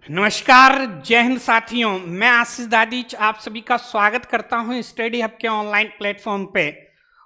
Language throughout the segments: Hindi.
नमस्कार, जय हिंद साथियों। मैं आशीष दादीच आप सभी का स्वागत करता हूं स्टडी हब के ऑनलाइन प्लेटफॉर्म पे।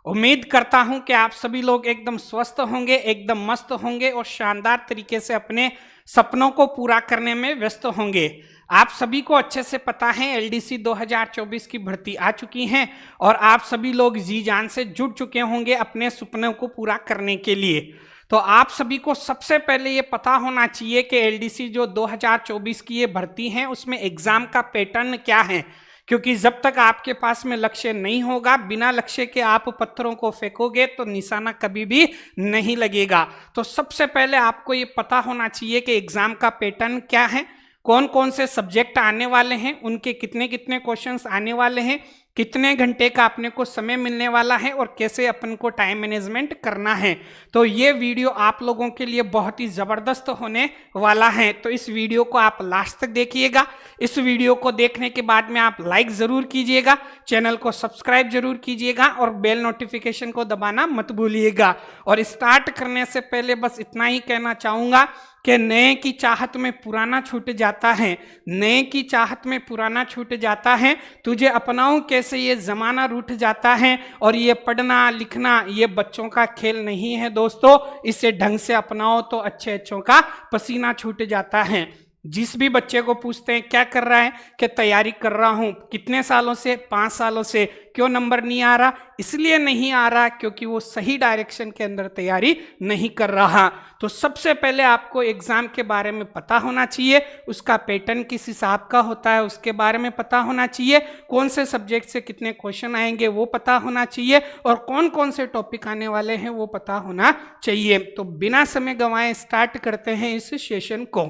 उम्मीद करता हूं कि आप सभी लोग एकदम स्वस्थ होंगे, एकदम मस्त होंगे और शानदार तरीके से अपने सपनों को पूरा करने में व्यस्त होंगे। आप सभी को अच्छे से पता है एलडीसी 2024 की भर्ती आ चुकी है और आप सभी लोग जी जान से जुट चुके होंगे अपने सपनों को पूरा करने के लिए। तो आप सभी को सबसे पहले ये पता होना चाहिए कि एलडीसी जो 2024 की ये भर्ती है उसमें एग्जाम का पैटर्न क्या है, क्योंकि जब तक आपके पास में लक्ष्य नहीं होगा, बिना लक्ष्य के आप पत्थरों को फेंकोगे तो निशाना कभी भी नहीं लगेगा। तो सबसे पहले आपको ये पता होना चाहिए कि एग्जाम का पैटर्न क्या है, कौन कौन से सब्जेक्ट आने वाले हैं, उनके कितने कितने क्वेश्चंस आने वाले हैं, कितने घंटे का अपने को समय मिलने वाला है और कैसे अपन को टाइम मैनेजमेंट करना है। तो ये वीडियो आप लोगों के लिए बहुत ही ज़बरदस्त होने वाला है, तो इस वीडियो को आप लास्ट तक देखिएगा। इस वीडियो को देखने के बाद में आप लाइक ज़रूर कीजिएगा, चैनल को सब्सक्राइब जरूर कीजिएगा और बेल नोटिफिकेशन को दबाना मत भूलिएगा। और स्टार्ट करने से पहले बस इतना ही कहना चाहूँगा कि नए की चाहत में पुराना छूट जाता है, नए की चाहत में पुराना छूट जाता है, तुझे अपनाऊं कैसे ये ज़माना रूठ जाता है। और ये पढ़ना लिखना ये बच्चों का खेल नहीं है दोस्तों, इसे ढंग से अपनाओ तो अच्छे अच्छों का पसीना छूट जाता है। जिस भी बच्चे को पूछते हैं क्या कर रहा है, कि तैयारी कर रहा हूँ, कितने सालों से, 5 सालों से, क्यों नंबर नहीं आ रहा, इसलिए नहीं आ रहा क्योंकि वो सही डायरेक्शन के अंदर तैयारी नहीं कर रहा। तो सबसे पहले आपको एग्जाम के बारे में पता होना चाहिए, उसका पैटर्न किस हिसाब का होता है उसके बारे में पता होना चाहिए, कौन से सब्जेक्ट से कितने क्वेश्चन आएंगे वो पता होना चाहिए और कौन कौन से टॉपिक आने वाले हैं वो पता होना चाहिए। तो बिना समय गंवाए स्टार्ट करते हैं इस सेशन को।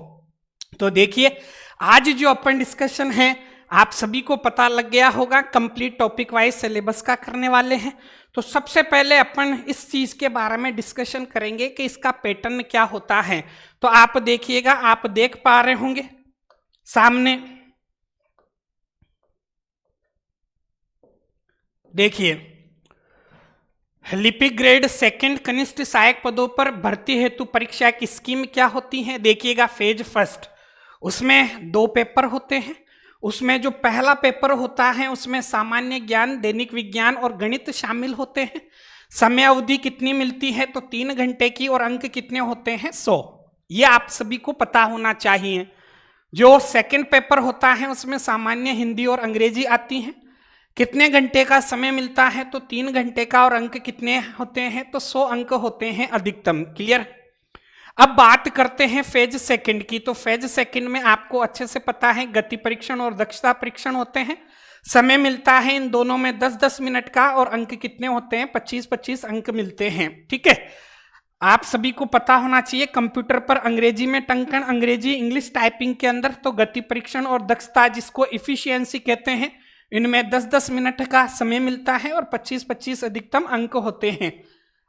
तो देखिए, आज जो अपन डिस्कशन है आप सभी को पता लग गया होगा, कंप्लीट टॉपिक वाइज सिलेबस का करने वाले हैं। तो सबसे पहले अपन इस चीज के बारे में डिस्कशन करेंगे कि इसका पैटर्न क्या होता है। तो आप देखिएगा, आप देख पा रहे होंगे सामने, देखिए लिपिक ग्रेड सेकंड कनिष्ठ सहायक पदों पर भर्ती हेतु परीक्षा की स्कीम क्या होती है। देखिएगा, फेज फर्स्ट, उसमें 2 पेपर होते हैं। उसमें जो पहला पेपर होता है उसमें सामान्य ज्ञान, दैनिक विज्ञान और गणित शामिल होते हैं। समय अवधि कितनी मिलती है, तो 3 घंटे की, और अंक कितने होते हैं, 100। ये आप सभी को पता होना चाहिए। जो सेकंड पेपर होता है उसमें सामान्य हिंदी और अंग्रेजी आती हैं। कितने घंटे का समय मिलता है, तो 3 घंटे का, और अंक कितने होते हैं, तो 100 अंक होते हैं अधिकतम। क्लियर। अब बात करते हैं फेज सेकंड की। तो फेज सेकंड में आपको अच्छे से पता है गति परीक्षण और दक्षता परीक्षण होते हैं। समय मिलता है इन दोनों में 10-10 मिनट का, और अंक कितने होते हैं, 25-25 अंक मिलते हैं। ठीक है, आप सभी को पता होना चाहिए कंप्यूटर पर अंग्रेजी में टंकन, अंग्रेजी इंग्लिश टाइपिंग के अंदर। तो गति परीक्षण और दक्षता जिसको इफिशियंसी कहते हैं, इनमें 10-10 मिनट का समय मिलता है और 25-25 अधिकतम अंक होते हैं।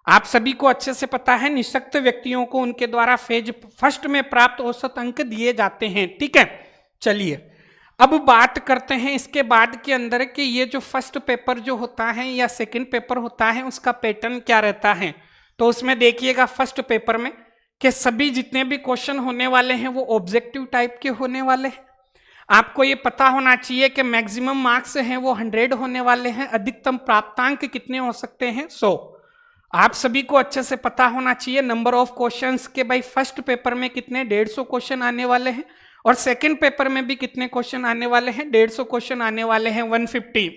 आप सभी को अच्छे से पता है निःशक्त व्यक्तियों को उनके द्वारा फेज फर्स्ट में प्राप्त औसत अंक दिए जाते हैं। ठीक है, चलिए अब बात करते हैं इसके बाद के अंदर कि ये जो फर्स्ट पेपर जो होता है या सेकंड पेपर होता है उसका पैटर्न क्या रहता है। तो उसमें देखिएगा फर्स्ट पेपर में कि सभी जितने भी क्वेश्चन होने वाले हैं वो ऑब्जेक्टिव टाइप के होने वाले हैं। आपको ये पता होना चाहिए कि मैक्सिमम मार्क्स हैं वो 100 होने वाले हैं, अधिकतम प्राप्तांक कितने हो सकते हैं, 100। आप सभी को अच्छे से पता होना चाहिए नंबर ऑफ क्वेश्चंस के भाई फर्स्ट पेपर में कितने 150 क्वेश्चन आने वाले हैं, और सेकंड पेपर में भी कितने क्वेश्चन आने वाले हैं, 150 क्वेश्चन आने वाले हैं, 150।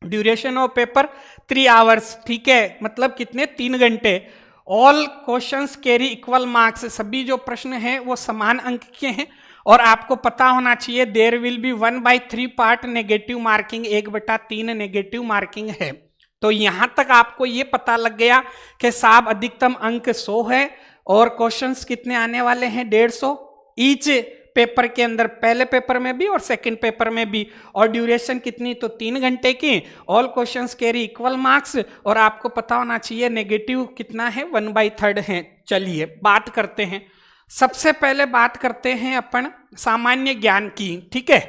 Duration of paper 3 hours. ठीक है, मतलब कितने, 3 घंटे। All questions carry equal marks, सभी जो प्रश्न हैं वो समान अंक के हैं। और आपको पता होना चाहिए there will be 1/3 part negative marking, 1/3 negative marking है। तो यहां तक आपको ये पता लग गया कि साहब अधिकतम अंक 100 है और क्वेश्चंस कितने आने वाले हैं, 150 ईच पेपर के अंदर, पहले पेपर में भी और सेकंड पेपर में भी। और ड्यूरेशन कितनी, तो 3 घंटे की। All questions carry equal marks, और आपको पता होना चाहिए नेगेटिव कितना है, 1/3 है। चलिए बात करते हैं, सबसे पहले बात करते हैं अपन सामान्य ज्ञान की। ठीक है,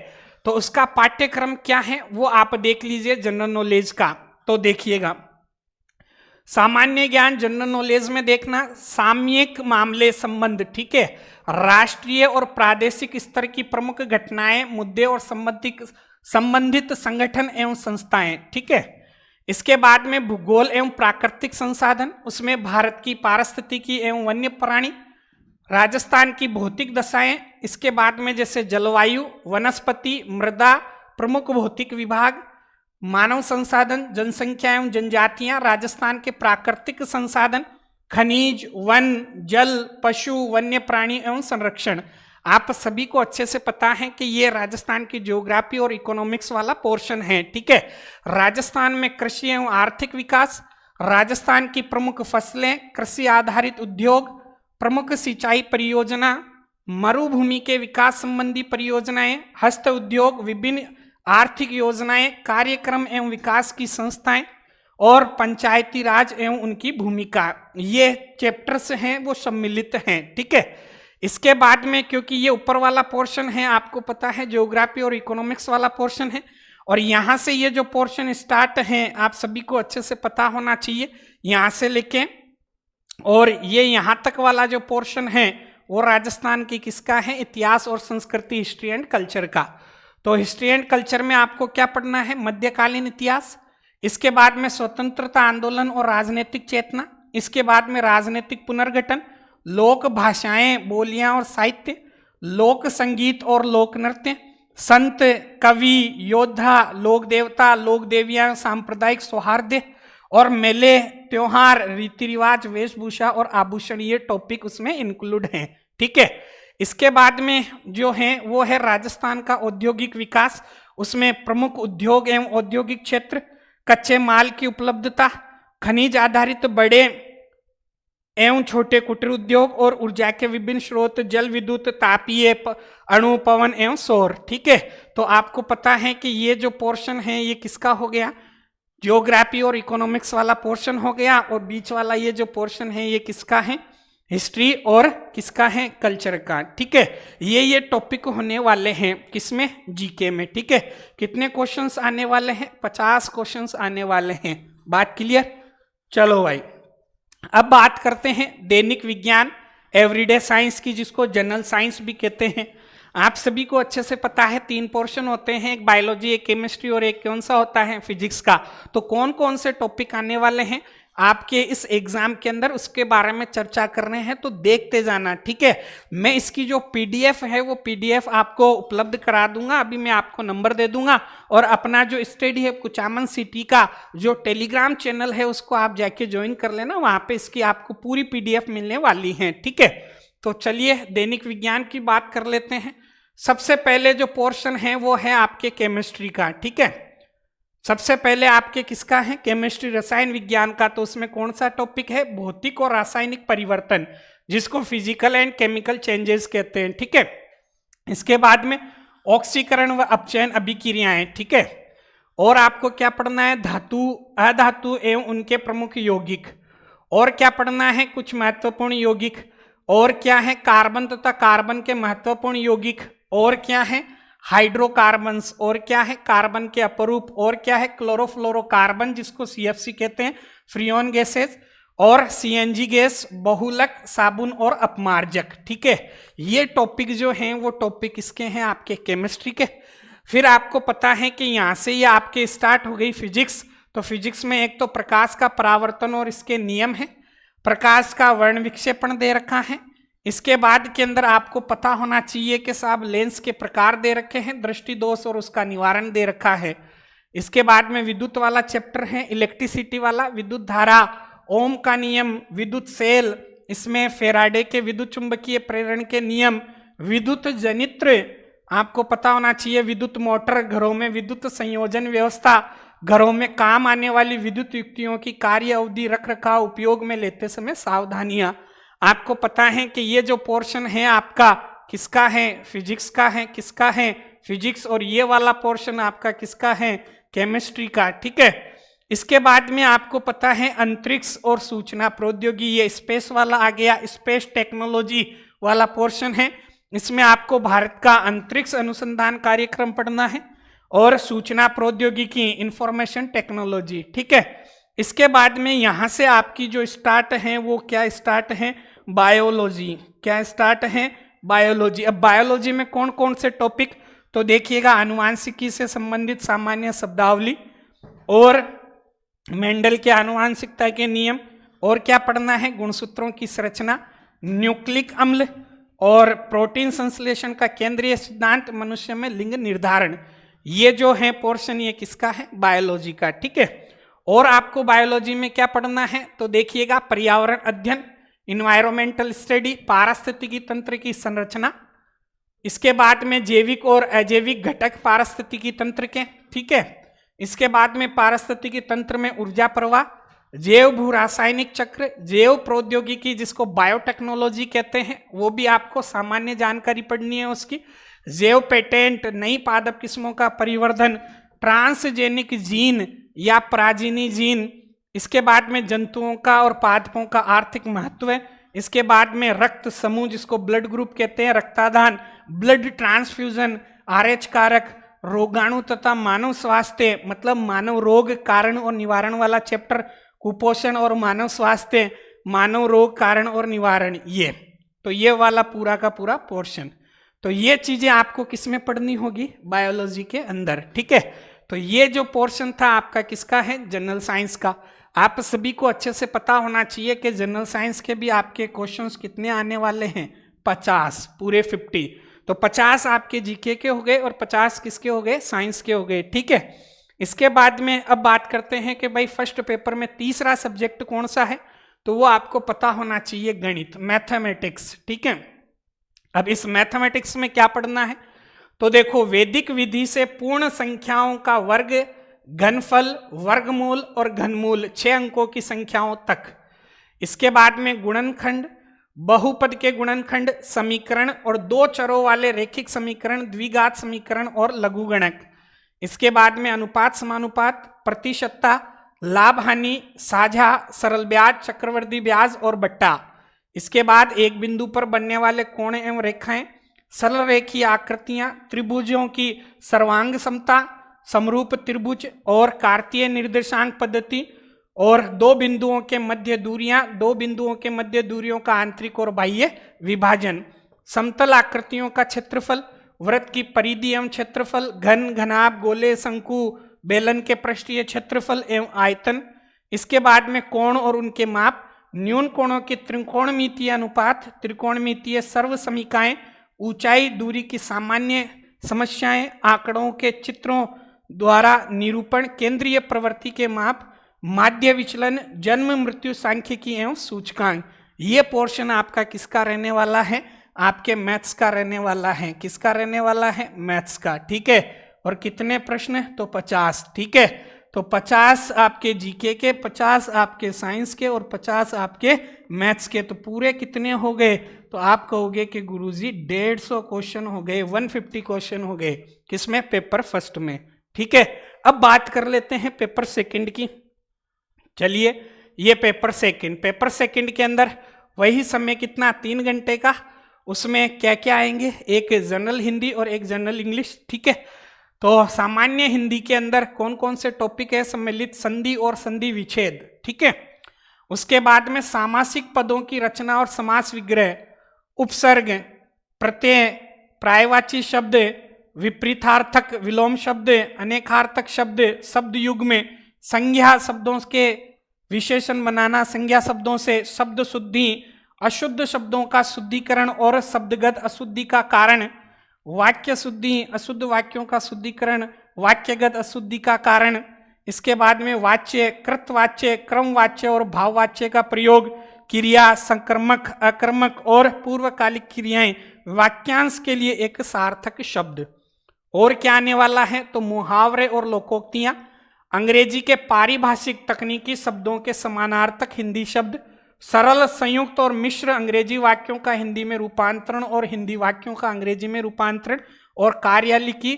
तो उसका पाठ्यक्रम क्या है वो आप देख लीजिए, जनरल नॉलेज का। तो देखिएगा, सामान्य ज्ञान जनरल नॉलेज में देखना सामयिक मामले संबंध, ठीक है, राष्ट्रीय और प्रादेशिक स्तर की प्रमुख घटनाएं, मुद्दे और संबंधित संगठन एवं संस्थाएं, ठीक है। इसके बाद में भूगोल एवं प्राकृतिक संसाधन, उसमें भारत की पारिस्थितिकी एवं वन्य प्राणी, राजस्थान की भौतिक दशाएं, इसके बाद में जैसे जलवायु, वनस्पति, मृदा, प्रमुख भौतिक विभाग, मानव संसाधन, जनसंख्या एवं जनजातियां, राजस्थान के प्राकृतिक संसाधन, खनिज, वन, जल, पशु, वन्य प्राणी एवं संरक्षण। आप सभी को अच्छे से पता है कि ये राजस्थान की ज्योग्राफी और इकोनॉमिक्स वाला पोर्शन है, ठीक है। राजस्थान में कृषि एवं आर्थिक विकास, राजस्थान की प्रमुख फसलें, कृषि आधारित उद्योग, प्रमुख सिंचाई परियोजना, मरुभूमि के विकास संबंधी परियोजनाएं, हस्त उद्योग, विभिन्न आर्थिक योजनाएं, कार्यक्रम एवं विकास की संस्थाएं और पंचायती राज एवं उनकी भूमिका, ये चैप्टर्स हैं वो सम्मिलित हैं, ठीक है। इसके बाद में क्योंकि ये ऊपर वाला पोर्शन है, आपको पता है ज्योग्राफी और इकोनॉमिक्स वाला पोर्शन है, और यहाँ से ये जो पोर्शन स्टार्ट है आप सभी को अच्छे से पता होना चाहिए, यहाँ से लेके और ये यहाँ तक वाला जो पोर्शन है वो राजस्थान की किसका है, इतिहास और संस्कृति, हिस्ट्री एंड कल्चर का। तो हिस्ट्री एंड कल्चर में आपको क्या पढ़ना है, मध्यकालीन इतिहास, इसके बाद में स्वतंत्रता आंदोलन और राजनीतिक चेतना, इसके बाद में राजनीतिक पुनर्गठन, लोक भाषाएं, बोलियां और साहित्य, लोक संगीत और लोक नृत्य, संत, कवि, योद्धा, लोक देवता, लोक देवियां, सांप्रदायिक सौहार्द और मेले, त्योहार, रीति रिवाज, वेशभूषा और आभूषण, ये टॉपिक उसमें इंक्लूड हैं, ठीक है। इसके बाद में जो है वो है राजस्थान का औद्योगिक विकास, उसमें प्रमुख उद्योग एवं औद्योगिक क्षेत्र, कच्चे माल की उपलब्धता, खनिज आधारित बड़े एवं छोटे कुटीर उद्योग और ऊर्जा के विभिन्न स्रोत, जल विद्युत, तापीय, अणु, पवन एवं सौर, ठीक है। तो आपको पता है कि ये जो पोर्शन है ये किसका हो गया, ज्योग्राफी और इकोनॉमिक्स वाला पोर्शन हो गया, और बीच वाला ये जो पोर्शन है ये किसका है, हिस्ट्री और किसका है, कल्चर का, ठीक है। ये टॉपिक होने वाले हैं किसमें, जीके में, ठीक है। कितने क्वेश्चंस आने वाले हैं, 50 क्वेश्चंस आने वाले हैं, बात क्लियर। चलो भाई अब बात करते हैं दैनिक विज्ञान, एवरीडे साइंस की, जिसको जनरल साइंस भी कहते हैं। आप सभी को अच्छे से पता है 3 पोर्शन होते हैं, एक बायोलॉजी, एक केमिस्ट्री और एक कौन सा होता है, फिजिक्स का। तो कौन कौन से टॉपिक आने वाले हैं आपके इस एग्जाम के अंदर, उसके बारे में चर्चा कर रहे हैं, तो देखते जाना, ठीक है। मैं इसकी जो पीडीएफ है वो पीडीएफ आपको उपलब्ध करा दूंगा, अभी मैं आपको नंबर दे दूंगा, और अपना जो स्टडी है कुचामन सिटी का जो टेलीग्राम चैनल है उसको आप जाके ज्वाइन कर लेना, वहां पे इसकी आपको पूरी पीडीएफ मिलने वाली है, ठीक है। तो चलिए दैनिक विज्ञान की बात कर लेते हैं। सबसे पहले जो पोर्शन है वो है आपके केमिस्ट्री का, ठीक है। सबसे पहले आपके किसका है, केमिस्ट्री, रसायन विज्ञान का। तो उसमें कौन सा टॉपिक है, भौतिक और रासायनिक परिवर्तन, जिसको फिजिकल एंड केमिकल चेंजेस कहते हैं, ठीक है। इसके बाद में ऑक्सीकरण व अपचयन अभिक्रियाएं, ठीक है। और आपको क्या पढ़ना है, धातु, अधातु एवं उनके प्रमुख यौगिक। और क्या पढ़ना है, कुछ महत्वपूर्ण यौगिक। और क्या है, कार्बन तथा कार्बन के महत्वपूर्ण यौगिक। और क्या है, हाइड्रोकार्बन्स। और क्या है, कार्बन के अपरूप। और क्या है, क्लोरोफ्लोरोकार्बन, जिसको सीएफसी कहते हैं, फ्रियोन गैसेस। और सीएनजी गैस, बहुलक, साबुन और अपमार्जक, ठीक है। ये टॉपिक जो हैं वो टॉपिक किसके हैं, आपके केमिस्ट्री के। फिर आपको पता है कि यहाँ से ये आपके स्टार्ट हो गई फिजिक्स। तो फिजिक्स में एक तो प्रकाश का परावर्तन और इसके नियम है, प्रकाश का वर्ण विक्षेपण दे रखा है। इसके बाद के अंदर आपको पता होना चाहिए कि साहब लेंस के प्रकार दे रखे हैं, दृष्टि दोष और उसका निवारण दे रखा है। इसके बाद में विद्युत वाला चैप्टर है, इलेक्ट्रिसिटी वाला, विद्युत धारा, ओम का नियम, विद्युत सेल, इसमें फेराडे के विद्युत चुंबकीय प्रेरण के नियम, विद्युत जनित्र आपको पता होना चाहिए, विद्युत मोटर, घरों में विद्युत संयोजन व्यवस्था, घरों में काम आने वाली विद्युत युक्तियों की कार्य अवधि, रख रखाव, उपयोग में लेते समय सावधानियां। आपको पता है कि ये जो पोर्शन है आपका किसका है, फिजिक्स का है, किसका है, फिजिक्स। और ये वाला पोर्शन आपका किसका है, केमिस्ट्री का, ठीक है। इसके बाद में आपको पता है अंतरिक्ष और सूचना प्रौद्योगिकी, ये स्पेस वाला आ गया, स्पेस टेक्नोलॉजी वाला पोर्शन है। इसमें आपको भारत का अंतरिक्ष अनुसंधान कार्यक्रम पढ़ना है और सूचना प्रौद्योगिकी, इंफॉर्मेशन टेक्नोलॉजी, ठीक है। इसके बाद में यहाँ से आपकी जो स्टार्ट है वो क्या स्टार्ट है, बायोलॉजी। क्या स्टार्ट है, बायोलॉजी। अब बायोलॉजी में कौन कौन से टॉपिक, तो देखिएगा आनुवांशिकी से संबंधित सामान्य शब्दावली, और मेंडल के आनुवांशिकता के नियम, और क्या पढ़ना है, गुणसूत्रों की संरचना, न्यूक्लिक अम्ल, और प्रोटीन संश्लेषण का केंद्रीय सिद्धांत, मनुष्य में लिंग निर्धारण। ये जो है पोर्शन ये किसका है, बायोलॉजी का। ठीक है, और आपको बायोलॉजी में क्या पढ़ना है, तो देखिएगा पर्यावरण अध्ययन, इन्वायरमेंटल स्टडी, पारिस्थितिकी तंत्र की संरचना, इसके बाद में जैविक और अजैविक घटक पारिस्थितिकी तंत्र के। ठीक है, इसके बाद में पारिस्थितिकी तंत्र में ऊर्जा प्रवाह, जैव भू रासायनिक चक्र, जैव प्रौद्योगिकी जिसको बायोटेक्नोलॉजी कहते हैं, वो भी आपको सामान्य जानकारी पढ़नी है उसकी, जैव पेटेंट, नई पादप किस्मों का परिवर्धन, ट्रांसजेनिक जीन या प्राजीनी जीन, इसके बाद में जंतुओं का और पादपों का आर्थिक महत्व है, इसके बाद में रक्त समूह जिसको ब्लड ग्रुप कहते हैं, रक्तादान, ब्लड ट्रांसफ्यूजन, आरएच कारक, रोगाणु तथा मानव स्वास्थ्य मतलब मानव रोग कारण और निवारण वाला चैप्टर, कुपोषण और मानव स्वास्थ्य, मानव रोग कारण और निवारण, ये वाला पूरा का पूरा पोर्शन। तो ये चीजें आपको किसमें पढ़नी होगी, बायोलॉजी के अंदर। ठीक है, तो ये जो पोर्शन था आपका किसका है, जनरल साइंस का। आप सभी को अच्छे से पता होना चाहिए कि जनरल साइंस के भी आपके क्वेश्चंस कितने आने वाले हैं, 50, पूरे 50। तो 50 आपके जीके के हो गए और 50 किसके हो गए, साइंस के हो गए। ठीक है, इसके बाद में अब बात करते हैं कि भाई फर्स्ट पेपर में तीसरा सब्जेक्ट कौन सा है, तो वो आपको पता होना चाहिए, गणित, मैथमेटिक्स। ठीक है, अब इस मैथमेटिक्स में क्या पढ़ना है, तो देखो वैदिक विधि से पूर्ण संख्याओं का वर्ग, घनफल, वर्गमूल और घनमूल 6 अंकों की संख्याओं तक। इसके बाद में गुणनखंड, बहुपद के गुणनखंड, समीकरण और 2 चरों वाले रैखिक समीकरण, द्विघात समीकरण और लघुगणक। इसके बाद में अनुपात, समानुपात, प्रतिशतता, लाभ हानि, साझा, सरल ब्याज, चक्रवर्ती ब्याज और बट्टा। इसके बाद एक बिंदु पर बनने वाले कोण एवं रेखाएं, सरल रेखीय आकृतियां, त्रिभुजों की सर्वांग समता, समरूप त्रिभुज और कार्तीय निर्देशांक पद्धति, और 2 बिंदुओं के मध्य दूरियां, 2 बिंदुओं के मध्य दूरियों का आंतरिक और बाह्य विभाजन, समतल आकृतियों का क्षेत्रफल, वृत्त की परिधि एवं क्षेत्रफल, घन, घनाभ, गोले, शंकु, बेलन के पृष्ठीय क्षेत्रफल एवं आयतन। इसके बाद में कोण और उनके माप, न्यून कोणों के त्रिकोणमितीय अनुपात, त्रिकोणमितीय सर्व समीकाएं, ऊंचाई दूरी की सामान्य समस्याएं, आंकड़ों के चित्रों द्वारा निरूपण, केंद्रीय प्रवृत्ति के माप, माध्य विचलन, जन्म मृत्यु सांख्यिकी एवं सूचकांक। ये पोर्शन आपका किसका रहने वाला है, आपके मैथ्स का रहने वाला है। किसका रहने वाला है, मैथ्स का। ठीक है, और कितने प्रश्न, तो 50। ठीक है, तो 50 आपके जीके के, 50 आपके साइंस के और 50 आपके मैथ्स के। तो पूरे कितने हो गए, तो आप कहोगे कि गुरुजी 150 क्वेश्चन हो गए, 150 क्वेश्चन हो गए, किसमें, पेपर फर्स्ट में। ठीक है, अब बात कर लेते हैं पेपर सेकंड की। चलिए, ये पेपर सेकंड के अंदर वही समय कितना, 3 घंटे का। उसमें क्या क्या आएंगे, एक जनरल हिंदी और एक जनरल इंग्लिश। ठीक है, तो सामान्य हिंदी के अंदर कौन कौन से टॉपिक है, सम्मिलित संधि और संधि विच्छेद। ठीक है, उसके बाद में सामासिक पदों की रचना और समास विग्रह, उपसर्ग, प्रत्यय, प्रायवाची शब्द, विपरीतार्थक विलोम शब्द, अनेकार्थक शब्द, शब्द युग में संज्ञा शब्दों के विशेषण बनाना, संज्ञा शब्दों से शब्द शुद्धि, अशुद्ध शब्दों का शुद्धिकरण और शब्दगत अशुद्धि का कारण, वाक्य शुद्धि, अशुद्ध वाक्यों का शुद्धिकरण, वाक्यगत अशुद्धि का कारण। इसके बाद में वाच्य, कृतवाच्य, क्रमवाच्य और भाववाच्य का प्रयोग, क्रिया, संक्रमक, अकर्मक और पूर्वकालिक क्रियाएं, वाक्यांश के लिए एक सार्थक शब्द। और क्या आने वाला है, तो मुहावरे और लोकोक्तियां, अंग्रेजी के पारिभाषिक तकनीकी शब्दों के समानार्थक हिंदी शब्द, सरल, संयुक्त और मिश्र अंग्रेजी वाक्यों का हिंदी में रूपांतरण और हिंदी वाक्यों का अंग्रेजी में रूपांतरण, और कार्यालय की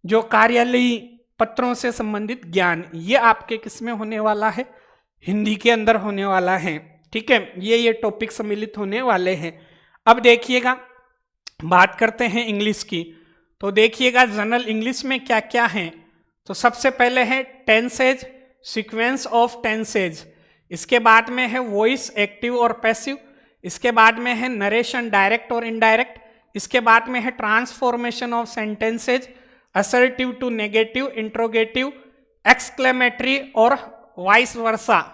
जो कार्यालयी पत्रों से संबंधित ज्ञान, ये आपके किसमें होने वाला है, हिंदी के अंदर होने वाला है। ठीक है, ये टॉपिक सम्मिलित होने वाले हैं। अब देखिएगा, बात करते हैं इंग्लिश की। तो देखिएगा जनरल इंग्लिश में क्या क्या है। तो सबसे पहले है टेंसेज, सीक्वेंस ऑफ टेंसेज, इसके बाद में है वॉइस एक्टिव और पैसिव, इसके बाद में है नरेशन डायरेक्ट और इनडायरेक्ट, इसके बाद में है transformation of sentences, assertive to negative, interrogative, exclamatory और वाइस वर्सा,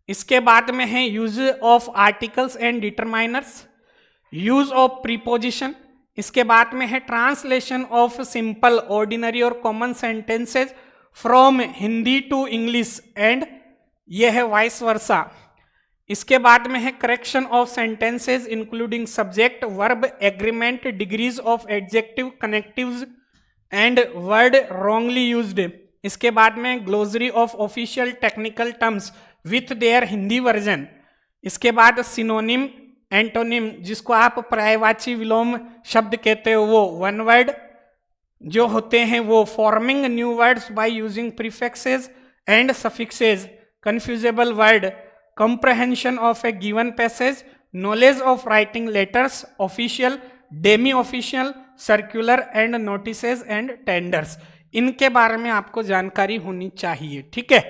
इसके बाद में है use of articles and determiners, use of preposition, इसके बाद में है ट्रांसलेशन ऑफ सिंपल ऑर्डिनरी और common sentences from Hindi to English and ये है वाइस वर्सा, इसके बाद में है correction of sentences including subject, verb, agreement, degrees of adjective, connectives and word wrongly used, इसके बाद में glossary of official technical terms with their Hindi version, इसके बाद सिनोनिम, एंटोनिम जिसको आप पर्यायवाची विलोम शब्द कहते हो वो वन वर्ड जो होते हैं वो forming new words by using prefixes and suffixes, confusable word, comprehension of a given passage, knowledge of writing letters, official, Demi official, circular and notices and tenders, इनके बारे में आपको जानकारी होनी चाहिए। ठीक है,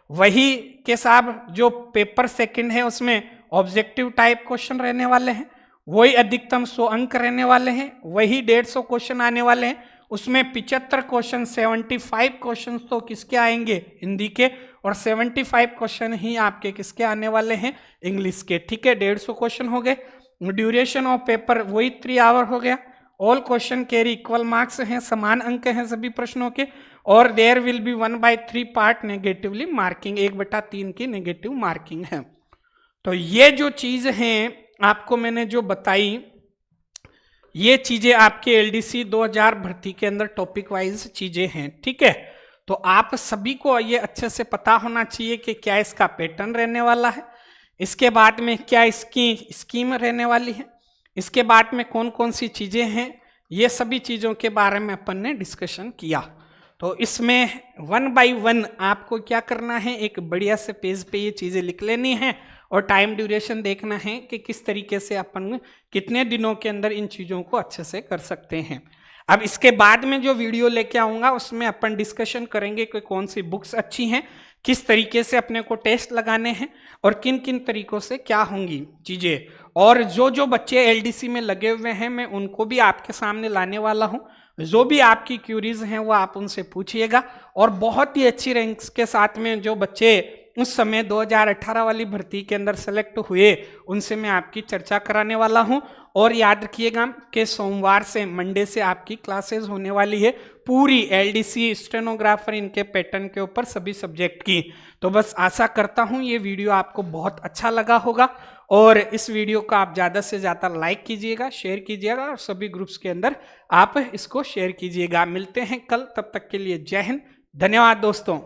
वही के साथ जो पेपर सेकंड है उसमें ऑब्जेक्टिव टाइप क्वेश्चन रहने वाले हैं, वही अधिकतम 100 अंक रहने वाले हैं, वही 150 क्वेश्चन आने वाले हैं, उसमें 75 क्वेश्चन 75 क्वेश्चन तो किसके आएंगे हिंदी के, और 75 क्वेश्चन ही आपके किसके आने वाले हैं इंग्लिश के। ठीक है, 150 क्वेश्चन हो गए। ड्यूरेशन ऑफ पेपर वही 3 आवर हो गया। All question carry equal marks हैं, समान अंक हैं सभी प्रश्नों के, और there will be 1/3 part negatively marking, 1/3 की नेगेटिव मार्किंग है। तो ये जो चीज हैं आपको मैंने जो बताई, ये चीजें आपके एलडीसी 2000 भर्ती के अंदर टॉपिक वाइज चीजें हैं। ठीक है, तो आप सभी को ये अच्छे से पता होना चाहिए कि क्या इसका पैटर्न रहने वाला है, इसके बाद में क्या इसकी स्कीम रहने वाली है, इसके बाद में कौन कौन सी चीजें हैं, ये सभी चीजों के बारे में अपन ने डिस्कशन किया। तो इसमें 1 बाय 1 आपको क्या करना है, एक बढ़िया से पेज पे ये चीजें लिख लेनी है और टाइम ड्यूरेशन देखना है कि किस तरीके से अपन कितने दिनों के अंदर इन चीजों को अच्छे से कर सकते हैं। अब इसके बाद में जो वीडियो लेके आऊंगा उसमें अपन डिस्कशन करेंगे कि कौन सी बुक्स अच्छी हैं, किस तरीके से अपने को टेस्ट लगाने हैं और किन किन तरीकों से क्या होंगी चीजें, और जो जो बच्चे एलडीसी में लगे हुए हैं मैं उनको भी आपके सामने लाने वाला हूं। जो भी आपकी क्यूरीज हैं वो आप उनसे पूछिएगा, और बहुत ही अच्छी रैंक्स के साथ में जो बच्चे उस समय 2018 वाली भर्ती के अंदर सेलेक्ट हुए उनसे मैं आपकी चर्चा कराने वाला हूं। और याद रखिएगा कि सोमवार से मंडे से आपकी क्लासेस होने वाली है पूरी एलडीसी, स्टेनोग्राफर, इनके पैटर्न के ऊपर सभी सब्जेक्ट की। तो बस आशा करता हूं ये वीडियो आपको बहुत अच्छा लगा होगा, और इस वीडियो को आप ज़्यादा से ज़्यादा लाइक कीजिएगा, शेयर कीजिएगा, और सभी ग्रुप्स के अंदर आप इसको शेयर कीजिएगा। मिलते हैं कल, तब तक के लिए जय हिंद, धन्यवाद दोस्तों।